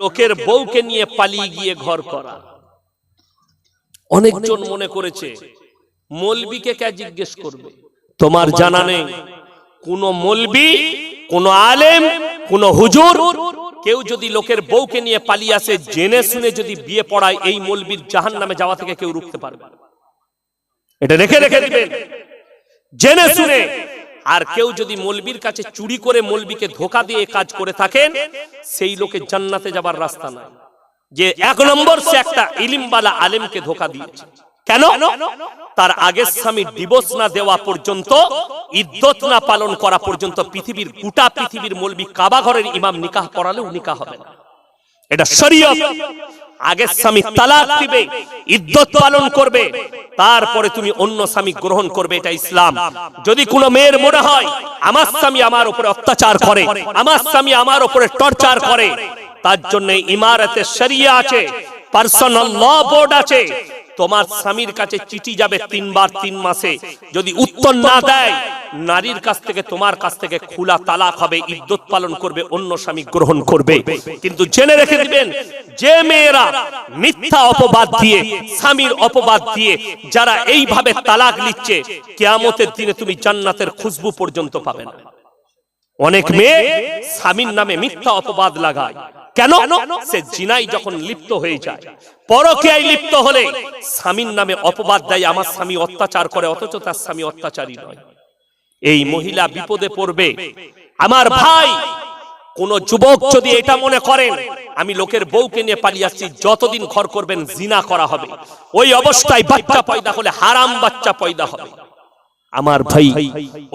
লোকের বউকে নিয়ে পালিয়ে গিয়ে ঘর করা। অনেকজন মনে করেছে মৌলবীকে কে জিজ্ঞেস করবে। তোমার জানা নেই কোন মৌলবী, কোন আলেম, কোন হুজুর কেউ যদি লোকের বউকে নিয়ে পালিয়ে আসে, জেনে শুনে যদি বিয়ে পড়ায়, এই মৌলবীর জাহান্নামে যাওয়া থেকে কেউ রুখতে পারবে না। এটা রেখে রেখে দিবেন জেনে শুনে। আর কেউ যদি মৌলবীর কাছে চুরি করে মৌলবীকে ধোঁকা দিয়ে কাজ করে থাকেন, সেই লোকের জান্নাতে যাবার রাস্তা নাই। যে এক নম্বর সে একটা ইলিমওয়ালা আলেমকে ধোঁকা দিয়েছে। কেন? তার আগের স্বামী ডিভোর্স না দেওয়া পর্যন্ত, ইদ্যত না পালন করা পর্যন্ত পৃথিবীর গোটা পৃথিবীর মৌলবী কাবা ঘরের ইমাম নিকাহ পড়ালেও নিকাহ হবে না। এটা শরীয়ত। আগের স্বামী তালাক দিবে, ইদ্যত পালন করবে, তারপরে তুমি অন্য স্বামী গ্রহণ করবে। এটা ইসলাম। যদি কোনো মেয়ের মনে হয় আমার স্বামী আমার উপরে অত্যাচার করে, আমার স্বামী আমার উপরে টর্চার করে, তার জন্য ইমারতে শরিয়া আছে, পার্সোনাল ল বোর্ড আছে। তোমার স্বামীর কাছে চিঠি যাবে 3 বার 3 মাসে, যদি উত্তর না দেয়, নারীর কাছ থেকে তোমার কাছ থেকে খোলা তালাক হবে, ইদ্যত পালন করবে, অন্য স্বামী গ্রহণ করবে। কিন্তু জেনে রেখে দিবেন, যে মেয়েরা মিথ্যা অপবাদ দিয়ে, স্বামীর অপবাদ দিয়ে যারা এইভাবে তালাক নিচ্ছে, কিয়ামতের দিনে তুমি জান্নাতের খুশবু পর্যন্ত পাবে না। অনেক মেয়ে স্বামীর নামে মিথ্যা অপবাদ লাগায়। কেন? সে জিনায় যখন লিপ্ত হয়ে যায়, পরকীয়ায় লিপ্ত হলে স্বামীর নামে অপবাদ দেয়, আমার স্বামী অত্যাচার করে, অথচ তার স্বামী অত্যাচারী নয়। এই মহিলা বিপদে পড়বে। আমার ভাই, কোন যুবক যদি এটা মনে করেন আমি লোকের বউকে নিয়ে পালিয়ে আসছি, যতদিন ঘর করবেন জিনা করা হবে। ওই অবস্থায় বাচ্চা পয়দা হলে হারাম বাচ্চা পয়দা হবে। আমার ভাই,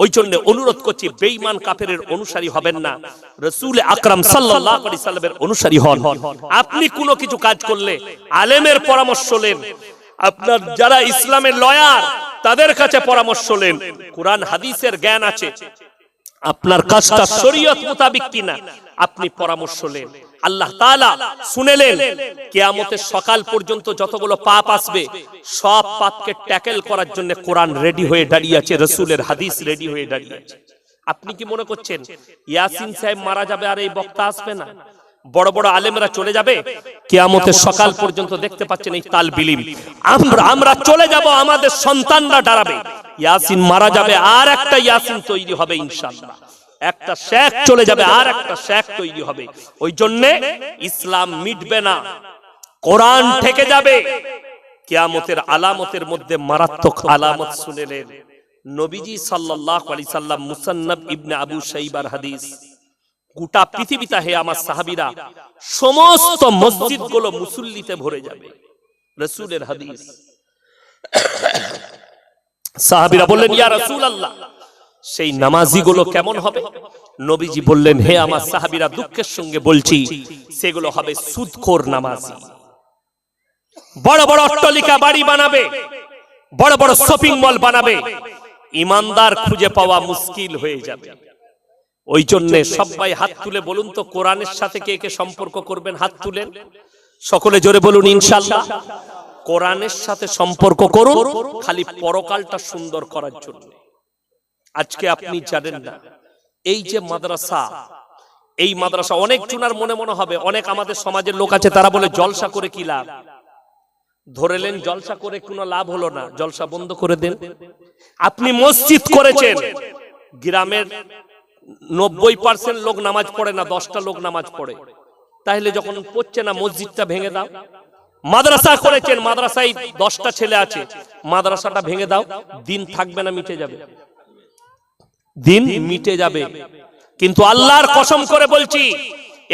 ওই জন্য অনুরোধ করছি, বেঈমান কাফেরের অনুসারী হবেন না, রাসূল আকরাম সাল্লাল্লাহু আলাইহি সাল্লামের অনুসারী হন। আপনি কোনো কিছু কাজ করলে আলেমের পরামর্শ নেন, আপনার যারা ইসলামের লয়ার তাদের কাছে পরামর্শ নেন। কুরআন হাদিসের জ্ঞান আছে, আপনার কাজটা শরীয়ত মোতাবেক কিনা আপনি পরামর্শ নেন। আল্লাহ তাআলা শুনেলেন, কিয়ামতের সকাল পর্যন্ত যতগুলো পাপ আসবে, সব পাপকে ট্যাকেল করার জন্য কোরআন রেডি হয়ে দাঁড়িয়ে আছে, রাসূলের হাদিস রেডি হয়ে দাঁড়িয়ে আছে। আপনি কি মনে করছেন ইয়াসিন সাহেব মারা যাবে আর এই বক্তা আসবে না? বড় বড় আলেমরা চলে যাবে, কিয়ামতের সকাল পর্যন্ত দেখতে পাচ্ছেন এই তালবিলিম। আমরা চলে যাব, আমাদের সন্তানরা দাঁড়াবে। ইয়াসিন মারা যাবে, আর একটা ইয়াসিন তৈরি হবে ইনশাআল্লাহ। একটা শেখ চলে যাবে, আর একটা শেখ তৈরি হবে। ওই জন্য ইসলাম মিটবে না, কোরআন থেকে যাবে। কিয়ামতের আলামতের মধ্যে মারাত্মক আলামত শুনেলেন নবীজি সাল্লাল্লাহু আলাইহি সাল্লাম। মুসান্নাফ ইবনে আবু শাইবার হাদিস। গোটা পৃথিবীতে হে আমার সাহাবীরা, সমস্ত মসজিদগুলো মুসল্লিতে ভরে যাবে। রাসূলের হাদিস। সাহাবীরা বললেন, ইয়া রাসূলুল্লাহ, সেই নামাজিগুলো কেমন হবে? নবীজি বললেন, হে আমার সাহাবীরা, দুঃখের সঙ্গে বলছি, সেগুলো হবে সুদখোর নামাজি। বড় বড় অট্টালিকা বাড়ি বানাবে, বড় বড় শপিং মল বানাবে, ইমানদার খুঁজে পাওয়া মুশকিল হয়ে যাবে। ওই জন্য সবাই হাত তুলে বলুন তো, কোরআনের সাথে কে কে সম্পর্ক করবেন? হাত তুলেন, সকলে জোরে বলুন ইনশাআল্লাহ। কোরআনের সাথে সম্পর্ক করুন, খালি পরকালটা সুন্দর করার জন্য। আজকে আপনি জানেন না, এই যে মাদ্রাসা, এই মাদ্রাসা অনেক জনার মনে মনে হবে, অনেক আমাদের সমাজের লোক আছে, তারা বলে জলসা করে কি লাভ? ধরেলেন জলসা করে কোনো লাভ হলো না, জলসা বন্ধ করে দেন। আপনি মসজিদ করেছেন, গ্রামের 90% লোক নামাজ পড়ে না, 10টা লোক নামাজ পড়ে, তাহলে যখন পড়ছে না মসজিদটা ভেঙে দাও। মাদ্রাসা করেছেন, মাদ্রাসায় 10টা ছেলে আছে, মাদ্রাসাটা ভেঙে দাও, দিন থাকবে না, মিটে যাবে, দিন মিটে যাবে। কিন্তু আল্লাহর কসম করে বলছি,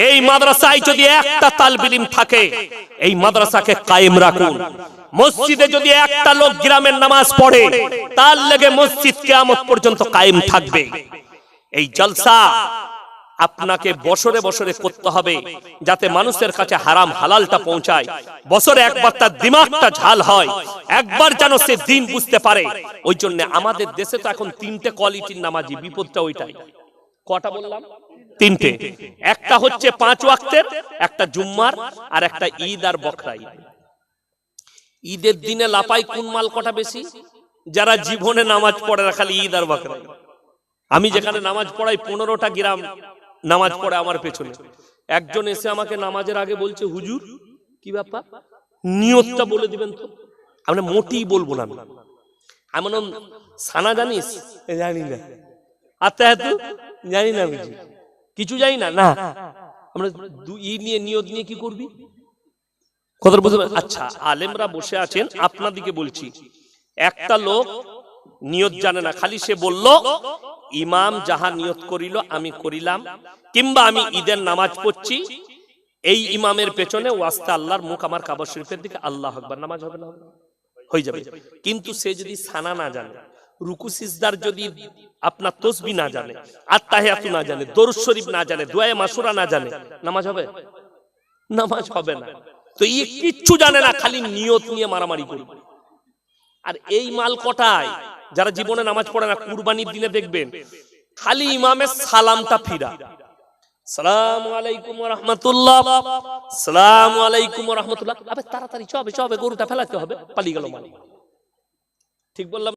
এই মাদ্রাসায় যদি একটা তালবিল ইলম থাকে, এই মাদ্রাসাকে কায়েম রাখুন। মসজিদে যদি একটা লোক গ্রামের নামাজ পড়ে, তার লেগে মসজিদ কিয়ামত পর্যন্ত কায়েম থাকবে। এই জলসা আপনাকে বছরে বছরে করতে হবে, যাতে মানুষের কাছে হারাম হালালটা পৌঁছায়। বছরে একবার তার দিমাগটা ঝাল হয়, একবার যেন সে দিন বুঝতে পারে। ওই জন্য আমাদের দেশে তো এখন 3টে কোয়ালিটির নামাজি, বিপদটা ওইটাই। কটা বললাম? 3টে। একটা হচ্ছে 5 ওয়াক্তের, একটা জুম্মার, আর একটা ঈদ আর বকরা ঈদ। ঈদের দিনে লাপাই কোন মাল কটা বেশি? যারা জীবনে নামাজ পড়ে না, খালি ঈদ আর বকরা ঈদ। আমি যেখানে নামাজ পড়াই 15টা গ্রাম নামাজ পড়ে আমার পেছনে, একজন এসে আমাকে নামাজের আগে বলছে, হুজুর কি ব্যাপার, নিয়তটা বলে দিবেন তো। আমরা মোটেই বলবো না। আমি বললাম, সানা জানিস? জানি না। আত্মা জানি না, বুঝি কিছু জানি না। না, আমরা নিয়ত নিয়ে কি করবি? কথা বুঝতে পারছেন? আচ্ছা, আলেমরা বসে আছেন, আপনাদিকে বলছি, একটা লোক নিয়ত জানে না, খালি সে বলল ইমাম যাহা নিয়ত করিল আমি করিলাম, কিংবা আমি ঈদের নামাজ পড়ছি, এই ইমামের পেছনে ওয়াস্তে আল্লাহর মুখ আমার কাবা শরীফের দিকে, আল্লাহু আকবার, নামাজ হবে না? হয়ে যাবে। কিন্তু সে যদি সানা না জানে, রুকু সিজদার যদি আপনার তাসবিহ না জানে, আত্তাহিয়াতু না জানে, দরুদ শরীফ না জানে, দুআয়ে মাসুরা না জানে, নামাজ হবে? নামাজ হবে না। তো এই কিচ্ছু জানে না, খালি নিয়ত নিয়ে মারামারি করবে। আর এই মাল কটায় যারা জীবনে নামাজ পড়ে না, কুরবানির দিনে দেখবেন খালি ইমামের সালামটা ফিরা, সালামু আলাইকুম ওয়া রাহমাতুল্লাহ, সালামু আলাইকুম ওয়া রাহমাতুল্লাহ। আবে তাড়াতাড়ি চবে চবে, গরুটা ফেলাতে হবে, পালিয়ে গেল মানে। ঠিক বললাম?